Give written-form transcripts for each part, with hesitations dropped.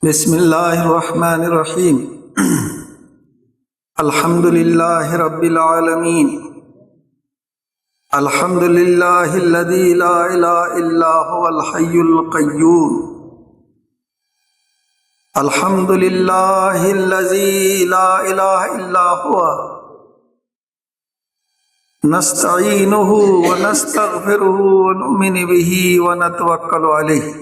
بسم اللہ الرحمن الرحیم الحمد للہ رب العالمین الحمد للہ الذی لا الہ الا هو الحی القیوم الحمد للہ الذی لا الہ الا هو نستعینہ ونستغفرہ ونؤمن بہ ونتوکل علیہ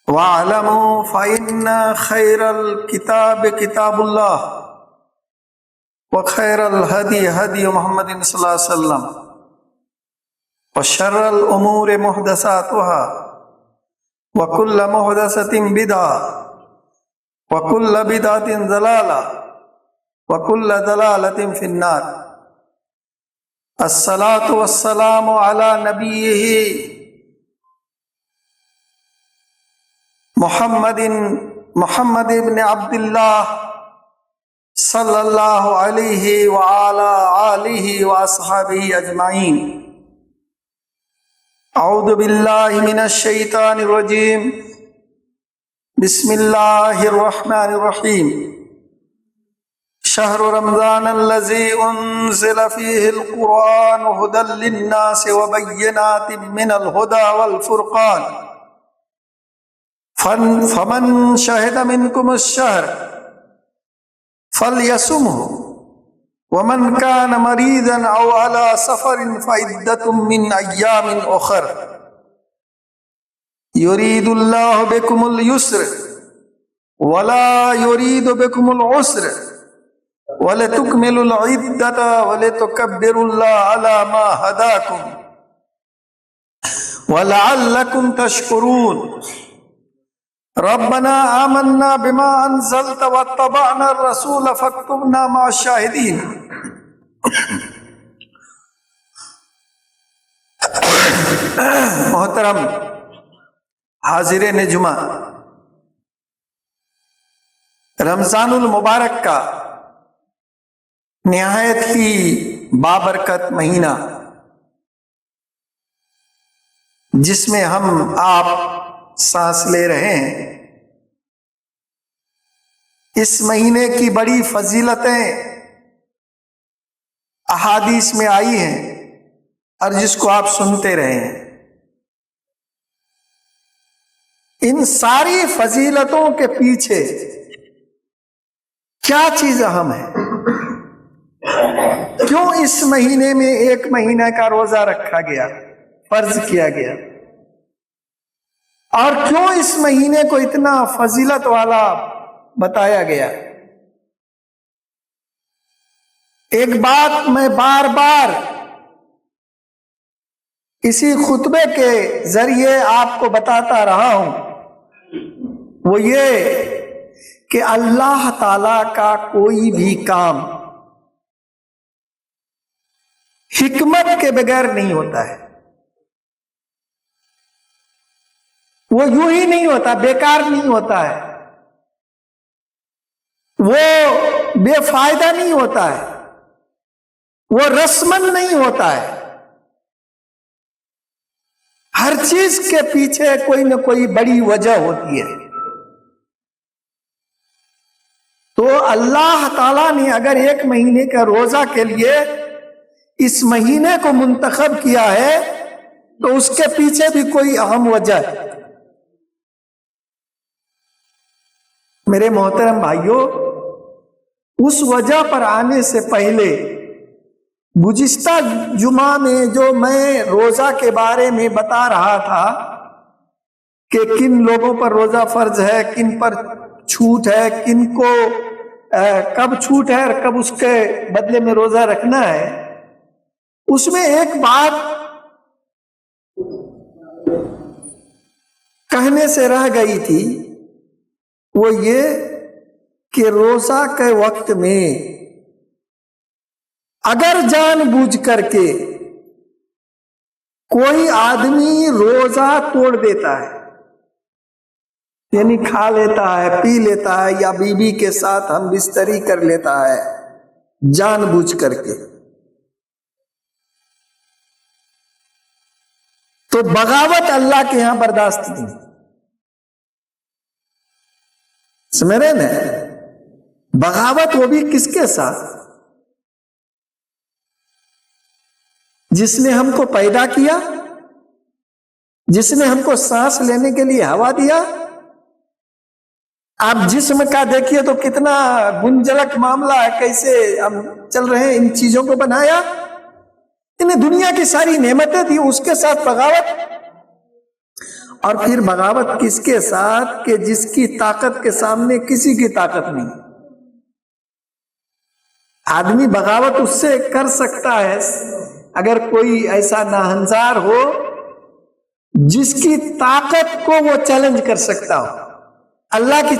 وَاعْلَمُوا فَإِنَّ خَيْرَ الْكِتَابِ كِتَابُ اللَّهِ وَخَيْرَ الْهَدِي هَدِيُّ مُحَمَّدٍ صلی اللہ علیہ وسلم وَشَرَّ الْأُمُورِ مُحْدَثَاتُهَا وَكُلَّ مُحْدَثَةٍ بِدْعَةٌ وَكُلَّ بِدْعَةٍ ضَلَالَةٌ وَكُلَّ ضَلَالَةٍ فِي النَّارِ الصلاة والسلام على نبیہ محمد بن عبد اللہ صلی اللہ علیہ وعلا آلہ واصحابہ اجمعین اعوذ باللہ من الشیطان الرجیم بسم اللہ الرحمن الرحیم شہر رمضان الذی انزل فیہ القرآن ھدی للناس وبینات من الھدی والفرقان فمن شہد منکم الشہر فلیصمہ ومن کان مریضا او علی سفر فعدۃ من ایام اخر یرید اللہ بکم اليسر ولا یرید بکم العسر ولتکملوا العدۃ ولتکبروا اللہ علی ما ھداکم ولعلکم تشکرون ربنا آمنا بما انزلت واتبعنا الرسول فاکتبنا مع الشاہدین محترم حاضرین جمعہ، رمضان المبارک کا نہایت ہی بابرکت مہینہ جس میں ہم آپ سانس لے رہے ہیں، اس مہینے کی بڑی فضیلتیں احادیث میں آئی ہیں اور جس کو آپ سنتے رہے ہیں۔ ان ساری فضیلتوں کے پیچھے کیا چیز اہم ہے؟ کیوں اس مہینے میں ایک مہینے کا روزہ رکھا گیا، فرض کیا گیا، اور کیوں اس مہینے کو اتنا فضیلت والا بتایا گیا؟ ایک بات میں بار بار اسی خطبے کے ذریعے آپ کو بتاتا رہا ہوں، وہ یہ کہ اللہ تعالی کا کوئی بھی کام حکمت کے بغیر نہیں ہوتا ہے۔ وہ یوں ہی نہیں ہوتا، بیکار نہیں ہوتا ہے، وہ بے فائدہ نہیں ہوتا ہے، وہ رسمن نہیں ہوتا ہے۔ ہر چیز کے پیچھے کوئی نہ کوئی بڑی وجہ ہوتی ہے۔ تو اللہ تعالیٰ نے اگر ایک مہینے کا روزہ کے لیے اس مہینے کو منتخب کیا ہے تو اس کے پیچھے بھی کوئی اہم وجہ ہے۔ میرے محترم بھائیوں، اس وجہ پر آنے سے پہلے گزشتہ جمعہ میں جو میں روزہ کے بارے میں بتا رہا تھا کہ کن لوگوں پر روزہ فرض ہے، کن پر چھوٹ ہے، کن کو کب چھوٹ ہے اور کب اس کے بدلے میں روزہ رکھنا ہے، اس میں ایک بات کہنے سے رہ گئی تھی، وہ یہ کہ روزہ کے وقت میں اگر جان بوجھ کر کے کوئی آدمی روزہ توڑ دیتا ہے، یعنی کھا لیتا ہے، پی لیتا ہے، یا بیوی کے ساتھ ہم بستری کر لیتا ہے جان بوجھ کر کے، تو بغاوت اللہ کے یہاں برداشت نہیں. سمجھ رہے نا؟ بغاوت وہ بھی کس کے ساتھ؟ جس نے ہم کو پیدا کیا، جس نے ہم کو سانس لینے کے لیے ہوا دیا. آپ جسم کا دیکھیے تو کتنا گنجلک معاملہ ہے، کیسے ہم چل رہے ہیں. ان چیزوں کو بنایا، انہیں دنیا کی ساری نعمتیں تھی، اس کے ساتھ بغاوت. اور پھر بغاوت کس کے ساتھ کہ جس کی طاقت کے سامنے کسی کی طاقت نہیں. آدمی بغاوت اس سے کر سکتا ہے اگر کوئی ایسا ناہنجار ہو جس کی طاقت کو وہ چیلنج کر سکتا ہو. اللہ کی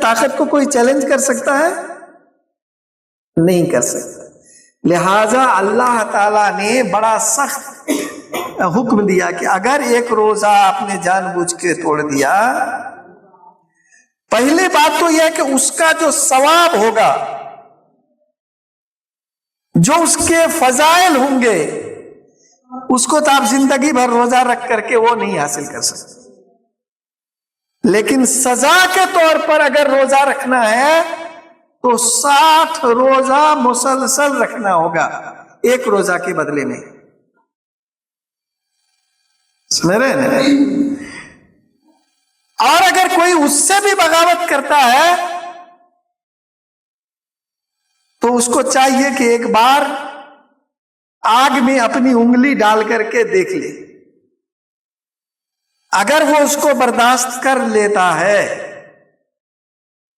طاقت کو کوئی چیلنج کر سکتا ہے؟ نہیں کر سکتا. لہذا اللہ تعالیٰ نے بڑا سخت حکم دیا کہ اگر ایک روزہ آپ نے جان بوجھ کے توڑ دیا، پہلے بات تو یہ ہے کہ اس کا جو ثواب ہوگا، جو اس کے فضائل ہوں گے، اس کو تو آپ زندگی بھر روزہ رکھ کر کے وہ نہیں حاصل کر سکتے. لیکن سزا کے طور پر اگر روزہ رکھنا ہے تو 60 روزہ مسلسل رکھنا ہوگا، ایک روزہ کے بدلے میں. سمجھ رہے ہیں؟ اور اگر کوئی اس سے بھی بغاوت کرتا ہے تو اس کو چاہیے کہ ایک بار آگ میں اپنی انگلی ڈال کر کے دیکھ لے. اگر وہ اس کو برداشت کر لیتا ہے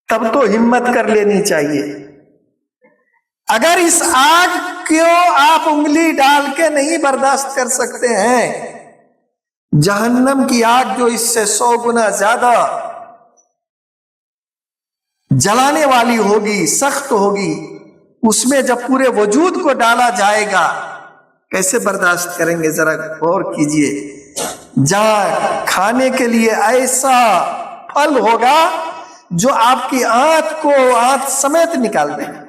تب تو ہمت کر لینی چاہیے. اگر اس آگ کو آپ انگلی ڈال کے نہیں برداشت کر سکتے ہیں، جہنم کی آگ جو اس سے 100 گنا زیادہ جلانے والی ہوگی، سخت ہوگی، اس میں جب پورے وجود کو ڈالا جائے گا کیسے برداشت کریں گے؟ ذرا غور کیجئے. جہاں کھانے کے لیے ایسا پھل ہوگا جو آپ کی آنت سمیت نکال دیں گے،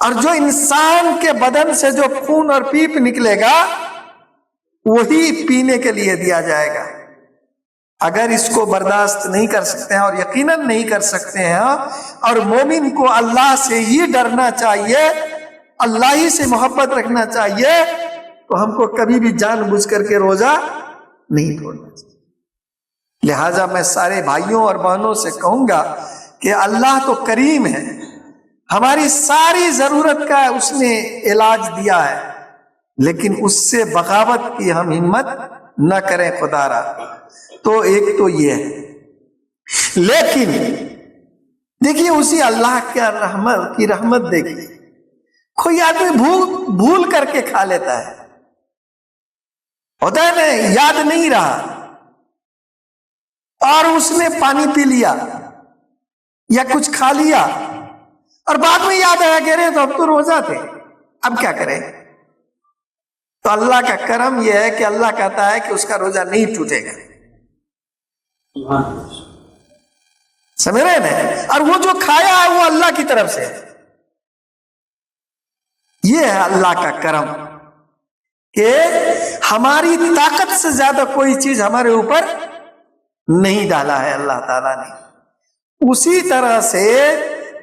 اور جو انسان کے بدن سے جو خون اور پیپ نکلے گا وہی پینے کے لیے دیا جائے گا. اگر اس کو برداشت نہیں کر سکتے ہیں، اور یقیناً نہیں کر سکتے ہیں، اور مومن کو اللہ سے ہی ڈرنا چاہیے، اللہ ہی سے محبت رکھنا چاہیے، تو ہم کو کبھی بھی جان بوجھ کر کے روزہ نہیں توڑنا چاہیے. لہٰذا میں سارے بھائیوں اور بہنوں سے کہوں گا کہ اللہ تو کریم ہے، ہماری ساری ضرورت کا اس نے علاج دیا ہے، لیکن اس سے بغاوت کی ہم ہمت نہ کریں خدا را. تو ایک تو یہ ہے. لیکن دیکھیے اسی اللہ کی رحمت دیکھیے، کوئی آدمی بھول کر کے کھا لیتا ہے، ہوتا ہے نا، یاد نہیں رہا، اور اس نے پانی پی لیا یا کچھ کھا لیا اور بعد میں یاد آیا کہہ رہے تو اب تو روزہ تھے، اب کیا کریں؟ تو اللہ کا کرم یہ ہے کہ اللہ کہتا ہے کہ اس کا روزہ نہیں ٹوٹے گا. سمجھ رہے نا؟ اور وہ جو کھایا ہے وہ اللہ کی طرف سے. یہ ہے اللہ کا کرم کہ ہماری طاقت سے زیادہ کوئی چیز ہمارے اوپر نہیں ڈالا ہے اللہ تعالیٰ نے. اسی طرح سے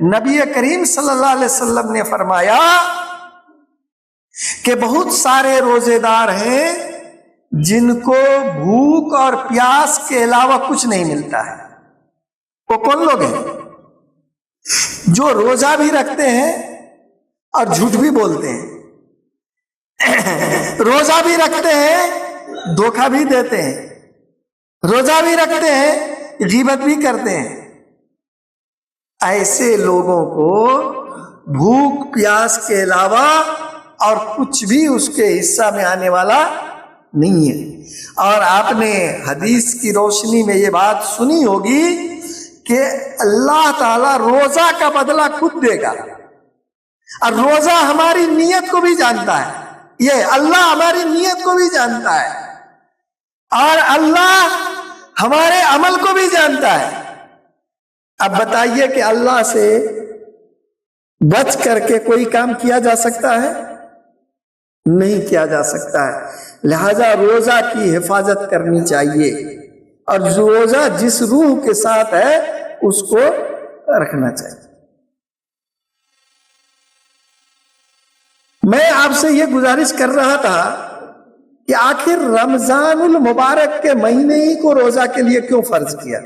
نبی کریم صلی اللہ علیہ وسلم نے فرمایا کہ بہت سارے روزے دار ہیں جن کو بھوک اور پیاس کے علاوہ کچھ نہیں ملتا ہے. وہ کون لوگ ہیں؟ جو روزہ بھی رکھتے ہیں اور جھوٹ بھی بولتے ہیں، روزہ بھی رکھتے ہیں دھوکہ بھی دیتے ہیں، روزہ بھی رکھتے ہیں غیبت بھی کرتے ہیں. ایسے لوگوں کو بھوک پیاس کے علاوہ اور کچھ بھی اس کے حصہ میں آنے والا نہیں ہے. اور آپ نے حدیث کی روشنی میں یہ بات سنی ہوگی کہ اللہ تعالیٰ روزہ کا بدلہ خود دے گا، اور روزہ ہماری نیت کو بھی جانتا ہے. یہ اللہ ہماری نیت کو بھی جانتا ہے اور اللہ ہمارے عمل کو بھی جانتا ہے. اب بتائیے کہ اللہ سے بچ کر کے کوئی کام کیا جا سکتا ہے؟ نہیں کیا جا سکتا ہے. لہذا روزہ کی حفاظت کرنی چاہیے، اور روزہ جس روح کے ساتھ ہے اس کو رکھنا چاہیے۔ میں آپ سے یہ گزارش کر رہا تھا کہ آخر رمضان المبارک کے مہینے ہی کو روزہ کے لیے کیوں فرض کیا؟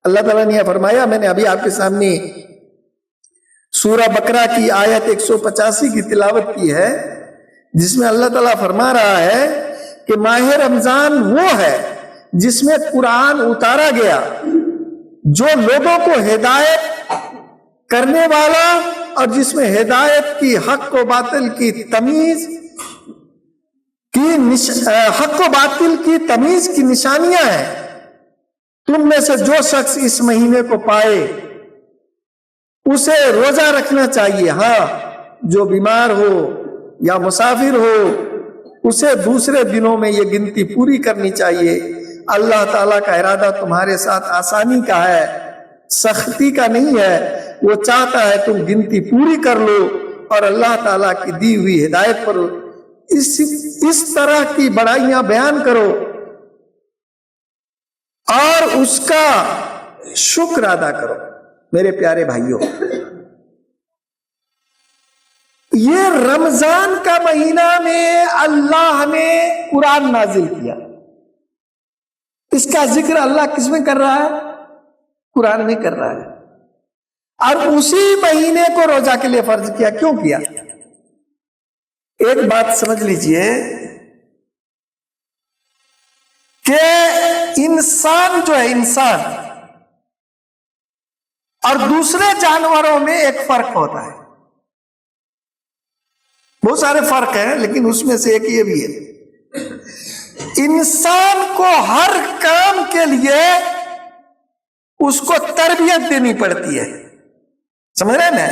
اللہ تعالیٰ نے یہ فرمایا، میں نے ابھی آپ کے سامنے سورہ بقرہ کی آیت 185 کی تلاوت کی ہے، جس میں اللہ تعالیٰ فرما رہا ہے کہ ماہ رمضان وہ ہے جس میں قرآن اتارا گیا، جو لوگوں کو ہدایت کرنے والا اور جس میں ہدایت کی حق و باطل کی تمیز حق و باطل کی تمیز کی نشانیاں ہیں۔ تم میں سے جو شخص اس مہینے کو پائے اسے روزہ رکھنا چاہیے، ہاں جو بیمار ہو یا مسافر ہو اسے دوسرے دنوں میں یہ گنتی پوری کرنی چاہیے۔ اللہ تعالیٰ کا ارادہ تمہارے ساتھ آسانی کا ہے، سختی کا نہیں ہے۔ وہ چاہتا ہے تم گنتی پوری کر لو اور اللہ تعالیٰ کی دی ہوئی ہدایت پر اس طرح کی بڑائیاں بیان کرو اور اس کا شکر ادا کرو۔ میرے پیارے بھائیوں، یہ رمضان کا مہینہ میں اللہ نے قرآن نازل کیا، اس کا ذکر اللہ کس میں کر رہا ہے؟ قرآن میں کر رہا ہے، اور اسی مہینے کو روزہ کے لیے فرض کیا۔ کیوں کیا؟ ایک بات سمجھ لیجئے کہ انسان جو ہے، انسان اور دوسرے جانوروں میں ایک فرق ہوتا ہے۔ بہت سارے فرق ہیں لیکن اس میں سے ایک یہ بھی ہے، انسان کو ہر کام کے لیے اس کو تربیت دینی پڑتی ہے، سمجھ رہے ہیں نا؟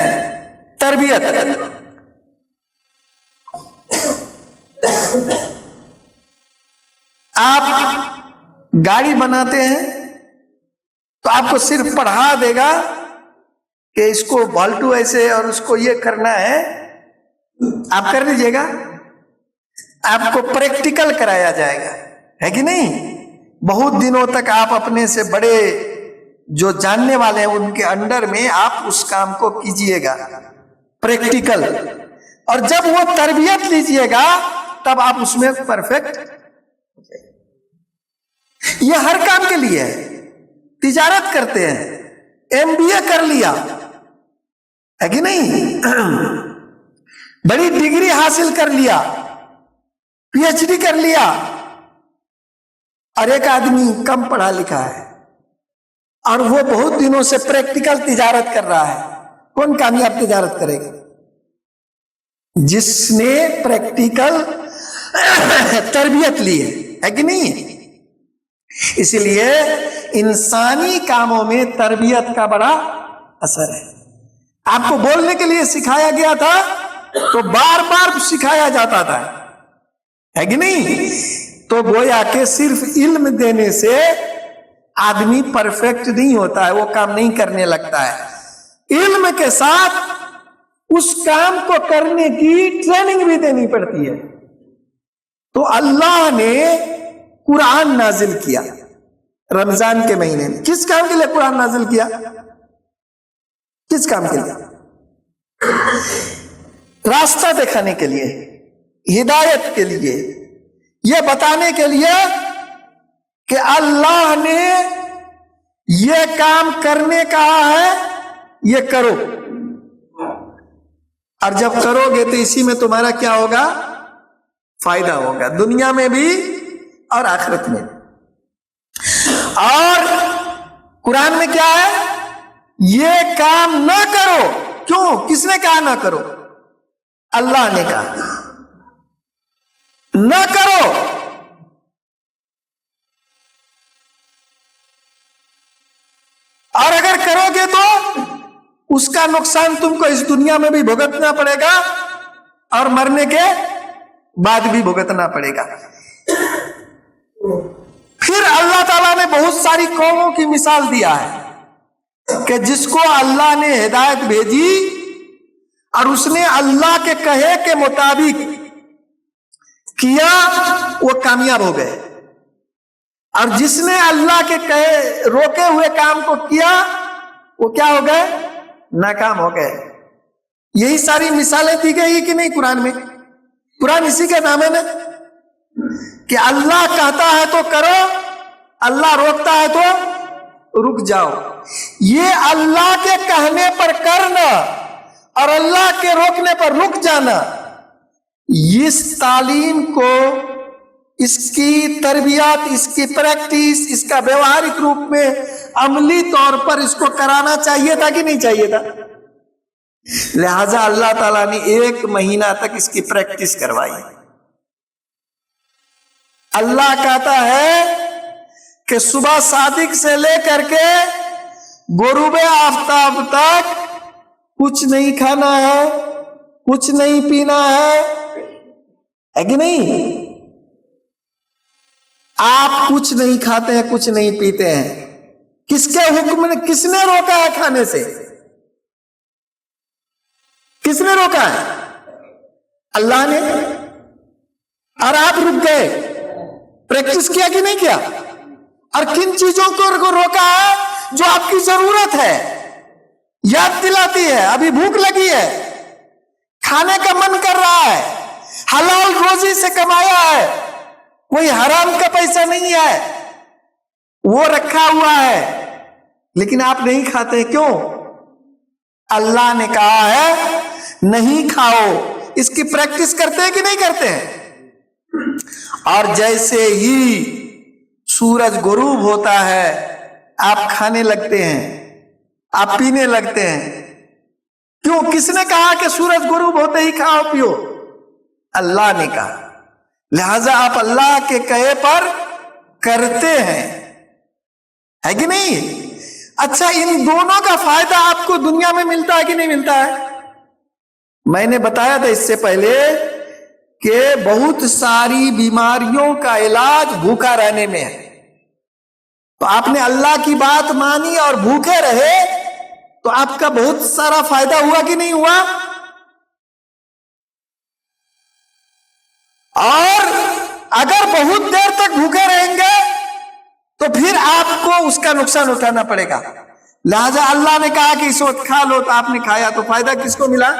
تربیت۔ آپ گاڑی بناتے ہیں تو آپ کو صرف پڑھا دے گا کہ اس کو بالٹو ایسے اور اس کو یہ کرنا ہے، آپ کر لیجئے گا؟ آپ کو پریکٹیکل کرایا جائے گا، ہے کہ نہیں؟ بہت دنوں تک آپ اپنے سے بڑے جو جاننے والے ہیں ان کے انڈر میں آپ اس کام کو کیجئے گا، پریکٹیکل، اور جب وہ تربیت لیجئے گا تب آپ اس میں پرفیکٹ۔ یہ ہر کام کے لیے ہے۔ تجارت کرتے ہیں، MBA کر لیا، ہے کہ نہیں؟ بڑی ڈگری حاصل کر لیا، PhD کر لیا، اور ایک آدمی کم پڑھا لکھا ہے اور وہ بہت دنوں سے پریکٹیکل تجارت کر رہا ہے، کون کامیاب تجارت کرے گا؟ جس نے پریکٹیکل تربیت لی ہے کہ نہیں؟ اسی لیے انسانی کاموں میں تربیت کا بڑا اثر ہے۔ آپ کو بولنے کے لیے سکھایا گیا تھا تو بار بار سکھایا جاتا تھا، ہے کہ نہیں؟ تو گویا کہ صرف علم دینے سے آدمی پرفیکٹ نہیں ہوتا ہے، وہ کام نہیں کرنے لگتا ہے۔ علم کے ساتھ اس کام کو کرنے کی ٹریننگ بھی دینی پڑتی ہے۔ تو اللہ نے قرآن نازل کیا رمضان کے مہینے میں۔ کس کام کے لیے قرآن نازل کیا؟ کس کام کے لیے؟ راستہ دکھانے کے لیے، ہدایت کے لیے، یہ بتانے کے لیے کہ اللہ نے یہ کام کرنے کہا ہے، یہ کرو، اور جب کرو گے تو اسی میں تمہارا کیا ہوگا؟ فائدہ ہوگا، دنیا میں بھی اور آخرت میں بھی۔ اور قرآن میں کیا ہے؟ یہ کام نہ کرو۔ کیوں؟ کس نے کہا نہ کرو؟ اللہ نے کہا نہ کرو۔ اور اگر کرو گے تو اس کا نقصان تم کو اس دنیا میں بھی بھگتنا پڑے گا اور مرنے کے بعد بھی بھگتنا پڑے گا۔ پھر اللہ تعالیٰ نے بہت ساری قوموں کی مثال دیا ہے کہ جس کو اللہ نے ہدایت بھیجی اور اس نے اللہ کے کہے کے مطابق کیا وہ کامیاب ہو گئے، اور جس نے اللہ کے کہے روکے ہوئے کام کو کیا وہ کیا ہو گئے؟ ناکام ہو گئے۔ یہی ساری مثالیں دی گئی کہ نہیں قرآن میں؟ قرآن اسی کا نام ہے نا کہ اللہ کہتا ہے تو کرو، اللہ روکتا ہے تو رک جاؤ۔ یہ اللہ کے کہنے پر کرنا اور اللہ کے روکنے پر رک جانا، اس تعلیم کو، اس کی تربیت، اس کی پریکٹس، اس کا ویوہارک روپ میں عملی طور پر اس کو کرانا چاہیے تھا کہ نہیں چاہیے تھا؟ لہذا اللہ تعالیٰ نے 1 مہینہ تک اس کی پریکٹس کروائی۔ اللہ کہتا ہے کہ صبح صادق سے لے کر کے غروب آفتاب تک کچھ نہیں کھانا ہے، کچھ نہیں پینا ہے کہ نہیں؟ آپ کچھ نہیں کھاتے ہیں، کچھ نہیں پیتے ہیں، کس کے حکم نے، کس نے روکا ہے کھانے سے؟ کس نے روکا ہے؟ اللہ نے۔ اور آپ رک گئے، پریکٹس کیا کہ نہیں کیا؟ اور کن چیزوں کو روکا ہے جو آپ کی ضرورت ہے، یاد دلاتی ہے، ابھی بھوک لگی ہے، کھانے کا من کر رہا ہے، حلال روزی سے کمایا ہے، کوئی حرام کا پیسہ نہیں ہے، وہ رکھا ہوا ہے، لیکن آپ نہیں کھاتے، کیوں؟ اللہ نے کہا ہے نہیں کھاؤ۔ اس کی پریکٹس کرتے ہیں کہ نہیں کرتے ہیں؟ اور جیسے ہی سورج غروب ہوتا ہے آپ کھانے لگتے ہیں، آپ پینے لگتے ہیں، کیوں؟ کس نے کہا کہ سورج غروب ہوتے ہی کھاؤ پیو؟ اللہ نے کہا۔ لہذا آپ اللہ کے کہے پر کرتے ہیں، ہے کہ نہیں؟ اچھا، ان دونوں کا فائدہ آپ کو دنیا میں ملتا ہے کہ نہیں ملتا ہے؟ میں نے بتایا تھا اس سے پہلے کہ بہت ساری بیماریوں کا علاج بھوکا رہنے میں ہے۔ تو آپ نے اللہ کی بات مانی اور بھوکے رہے تو آپ کا بہت سارا فائدہ ہوا کہ نہیں ہوا؟ اور اگر بہت دیر تک بھوکے رہیں گے تو پھر آپ کو اس کا نقصان اٹھانا پڑے گا۔ لہذا اللہ نے کہا کہ اس وقت کھا لو، تو آپ نے کھایا، تو فائدہ کس کو ملا؟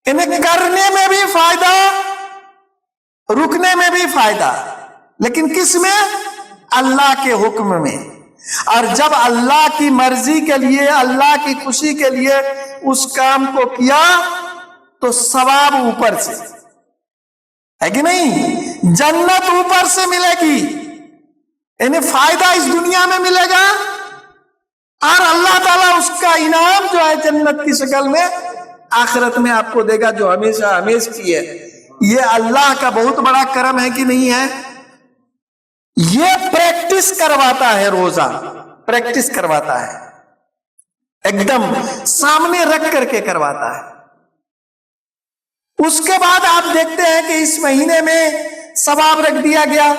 انہیں کرنے میں بھی فائدہ، رکنے میں بھی فائدہ، لیکن کس میں؟ اللہ کے حکم میں۔ اور جب اللہ کی مرضی کے لیے، اللہ کی خوشی کے لیے اس کام کو کیا تو ثواب اوپر سے، ہے کہ نہیں؟ جنت اوپر سے ملے گی، انہیں فائدہ اس دنیا میں ملے گا، اور اللہ تعالیٰ اس کا انعام جو ہے جنت کی شکل میں آخرت میں آپ کو دے گا، جو ہمیشہ ہمیشہ کی ہے۔ یہ اللہ کا بہت بڑا کرم ہے کہ نہیں ہے؟ یہ پریکٹس کرواتا ہے، روزہ پریکٹس کرواتا ہے، ایک دم سامنے رکھ کر کے کرواتا ہے۔ اس کے بعد آپ دیکھتے ہیں کہ اس مہینے میں ثواب رکھ دیا گیا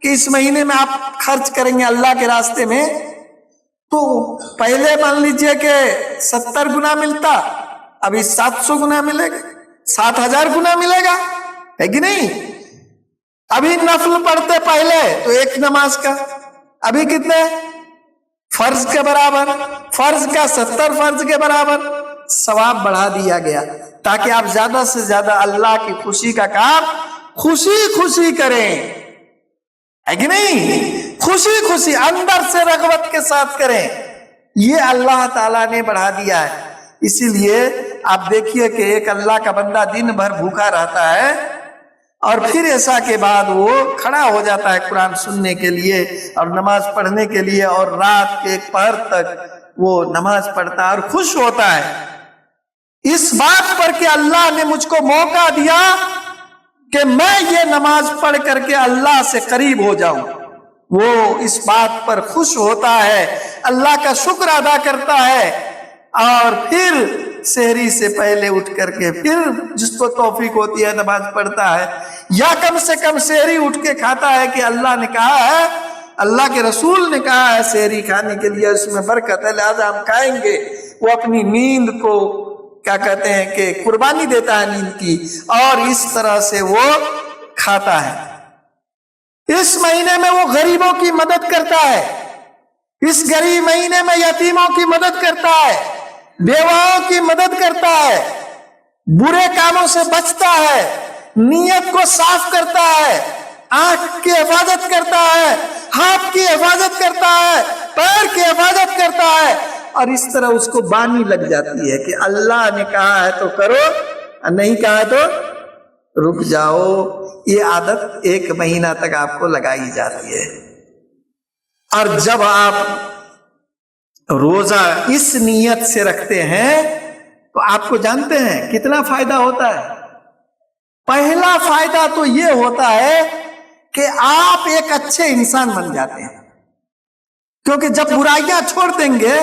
کہ اس مہینے میں آپ خرچ کریں گے اللہ کے راستے میں، تو پہلے مان لیجئے کہ 70 گنا ملتا، ابھی 700 گنا ملے گا، 7000 گنا ملے گا، ہے کہ نہیں؟ ابھی نفل پڑھتے پہلے تو 1 نماز کا، ابھی کتنے؟ فرض کے برابر، فرض کا 70 فرض کے برابر ثواب بڑھا دیا گیا، تاکہ آپ زیادہ سے زیادہ اللہ کی خوشی کا کام خوشی خوشی کریں، ہے کہ نہیں؟ خوشی خوشی اندر سے رغبت کے ساتھ کریں۔ یہ اللہ تعالیٰ نے بڑھا دیا ہے۔ اسی لیے آپ دیکھیے کہ ایک اللہ کا بندہ دن بھر بھوکا رہتا ہے اور پھر عشاء کے بعد وہ کھڑا ہو جاتا ہے قرآن سننے کے لیے اور نماز پڑھنے کے لیے، اور رات کے پہر تک وہ نماز پڑھتا ہے اور خوش ہوتا ہے اس بات پر کہ اللہ نے مجھ کو موقع دیا کہ میں یہ نماز پڑھ کر کے اللہ سے قریب ہو جاؤں۔ وہ اس بات پر خوش ہوتا ہے، اللہ کا شکر ادا کرتا ہے، اور پھر سحری سے پہلے اٹھ کر کے پھر جس کو توفیق ہوتی ہے نماز پڑھتا ہے، یا کم سے کم سحری اٹھ کے کھاتا ہے کہ اللہ نے کہا ہے، اللہ کے رسول نے کہا ہے سحری کھانے کے لیے اس میں برکت ہے، لہذا ہم کھائیں گے۔ وہ اپنی نیند کو کیا کہتے ہیں کہ قربانی دیتا ہے نیند کی، اور اس طرح سے وہ کھاتا ہے۔ اس مہینے میں وہ غریبوں کی مدد کرتا ہے، اس غریب مہینے میں یتیموں کی مدد کرتا ہے، بیواؤں کی مدد کرتا ہے، برے کاموں سے بچتا ہے، نیت کو صاف کرتا ہے، آنکھ کی حفاظت کرتا ہے، ہاتھ کی حفاظت کرتا ہے، پیر کی حفاظت کرتا ہے، اور اس طرح اس کو بانی لگ جاتی ہے کہ اللہ نے کہا ہے تو کرو، نہیں کہا ہے تو رک جاؤ۔ یہ عادت 1 مہینہ تک آپ کو لگائی جاتی ہے، اور جب آپ روزہ اس نیت سے رکھتے ہیں تو آپ کو جانتے ہیں کتنا فائدہ ہوتا ہے۔ پہلا فائدہ تو یہ ہوتا ہے کہ آپ ایک اچھے انسان بن جاتے ہیں، کیونکہ جب برائیاں چھوڑ دیں گے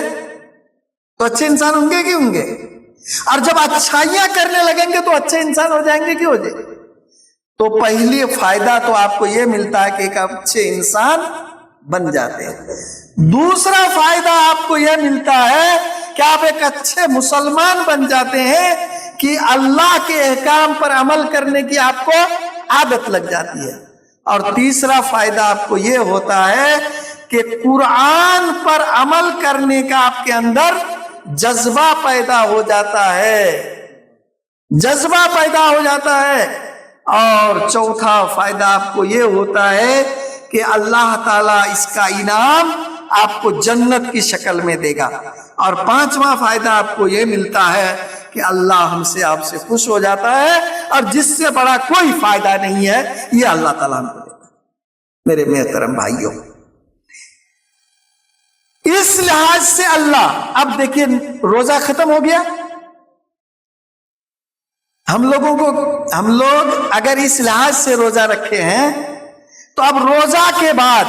تو اچھے انسان ہوں گے کہ ہوں گے، اور جب اچھائیاں کرنے لگیں گے تو اچھے انسان ہو جائیں گے کہ ہو جائیں گے۔ تو پہلی فائدہ تو آپ کو یہ ملتا ہے کہ ایک اچھے انسان بن جاتے ہیں۔ دوسرا فائدہ آپ کو یہ ملتا ہے کہ آپ ایک اچھے مسلمان بن جاتے ہیں کہ اللہ کے احکام پر عمل کرنے کی آپ کو عادت لگ جاتی ہے۔ اور تیسرا فائدہ آپ کو یہ ہوتا ہے کہ قرآن پر عمل کرنے کا آپ کے اندر جذبہ پیدا ہو جاتا ہے، جذبہ پیدا ہو جاتا ہے۔ اور چوتھا فائدہ آپ کو یہ ہوتا ہے کہ اللہ تعالیٰ اس کا انعام آپ کو جنت کی شکل میں دے گا۔ اور پانچواں فائدہ آپ کو یہ ملتا ہے کہ اللہ ہم سے آپ سے خوش ہو جاتا ہے، اور جس سے بڑا کوئی فائدہ نہیں ہے یہ اللہ تعالیٰ ہم کو دیتا ہے۔ میرے محترم بھائیوں، اس لحاظ سے اللہ، اب دیکھیے روزہ ختم ہو گیا، ہم لوگ اگر اس لحاظ سے روزہ رکھے ہیں تو اب روزہ کے بعد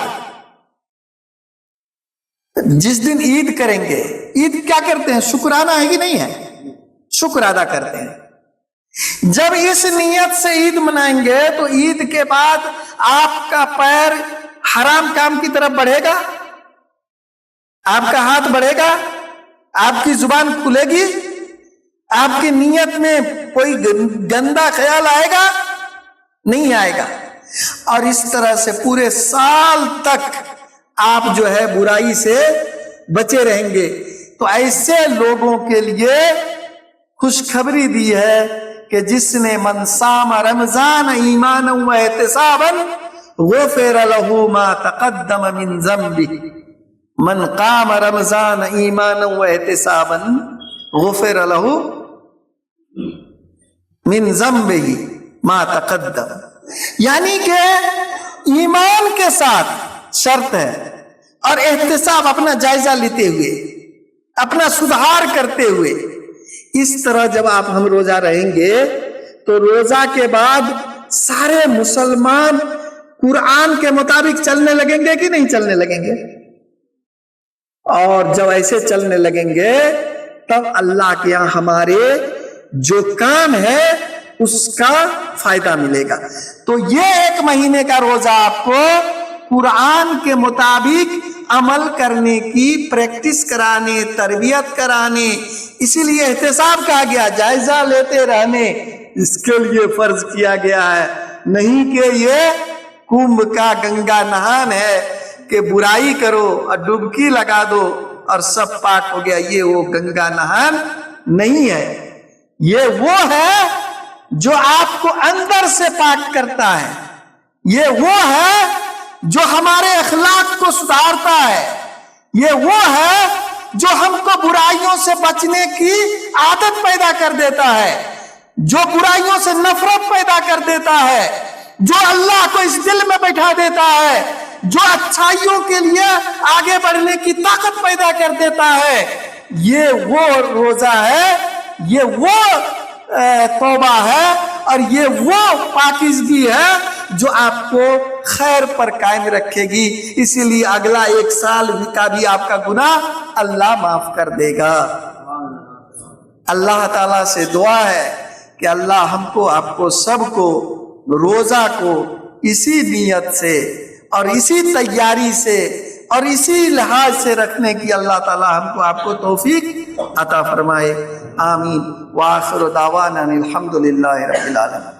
جس دن عید کریں گے، عید کیا کرتے ہیں؟ شکرانہ ہے کہ نہیں ہے؟ شکر ادا کرتے ہیں۔ جب اس نیت سے عید منائیں گے تو عید کے بعد آپ کا پیر حرام کام کی طرف بڑھے گا، آپ کا ہاتھ بڑھے گا، آپ کی زبان کھلے گی، آپ کی نیت میں کوئی گندا خیال آئے گا؟ نہیں آئے گا۔ اور اس طرح سے پورے سال تک آپ جو ہے برائی سے بچے رہیں گے۔ تو ایسے لوگوں کے لیے خوشخبری دی ہے کہ جس نے من صام رمضان ایمانا و احتسابا غفر له ما تقدم من ذنبه، من قام رمضان ایمانا و احتسابا غفر له من ذنبه ما تقدم، یعنی کہ ایمان کے ساتھ شرط ہے، اور احتساب اپنا جائزہ لیتے ہوئے، اپنا سدھار کرتے ہوئے، اس طرح جب آپ ہم روزہ رہیں گے تو روزہ کے بعد سارے مسلمان قرآن کے مطابق چلنے لگیں گے کہ نہیں چلنے لگیں گے؟ اور جب ایسے چلنے لگیں گے تب اللہ کے یہاں ہمارے جو کام ہے اس کا فائدہ ملے گا۔ تو یہ 1 مہینے کا روزہ آپ کو قرآن کے مطابق عمل کرنے کی پریکٹس کرانے، تربیت کرانے، اسی لیے احتساب کہا گیا، جائزہ لیتے رہنے اس کے لیے فرض کیا گیا ہے، نہیں کہ یہ کنبھ کا گنگا نہان ہے کہ برائی کرو اور ڈبکی لگا دو اور سب پاک ہو گیا۔ یہ وہ گنگا نہان نہیں ہے، یہ وہ ہے جو آپ کو اندر سے پاک کرتا ہے، یہ وہ ہے جو ہمارے اخلاق کو سدھارتا ہے، یہ وہ ہے جو ہم کو برائیوں سے بچنے کی عادت پیدا کر دیتا ہے، جو برائیوں سے نفرت پیدا کر دیتا ہے، جو اللہ کو اس دل میں بیٹھا دیتا ہے، جو اچھائیوں کے لیے آگے بڑھنے کی طاقت پیدا کر دیتا ہے۔ یہ وہ روزہ ہے، یہ وہ توبہ ہے، اور یہ وہ پاکیزگی ہے جو آپ کو خیر پر قائم رکھے گی۔ اسی لیے اگلا 1 سال کا بھی آپ کا گناہ اللہ معاف کر دے گا۔ اللہ تعالیٰ سے دعا ہے کہ اللہ ہم کو، آپ کو، سب کو روزہ کو اسی نیت سے اور اسی تیاری سے اور اسی لحاظ سے رکھنے کی اللہ تعالیٰ ہم کو، آپ کو توفیق عطا فرمائے، آمین۔ وآخر دعوانا الحمدللہ رب العالمین۔